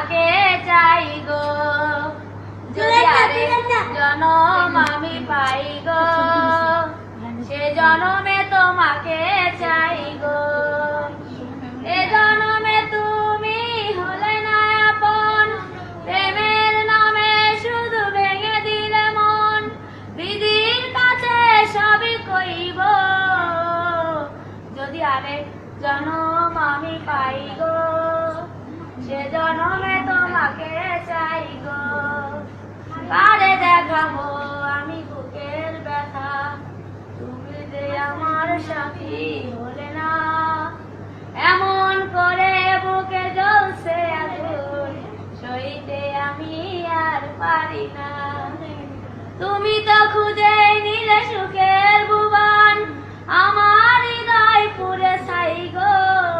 তোমাকে চাই গো, যদি আরেক জনম আমি পাই গো, সে জনমে তোমাকে চাই গো। এ জনমে তুমি হলে না আপন, প্রেমের নামে শুধু ভেঙে দিলে মন। বিধির কাছে সবই কইব, যদি আরেক জনম আমি পাই গো, সে জনমে তোমাকে চাই গো। কারে দেখাবো আমি বুকের ব্যথা, তুমি যে আমার সাথী হলে না। এমন করে বুকে জ্বলছে আগুন, সইতে আমি আর পারি না। তুমি তো খুঁজে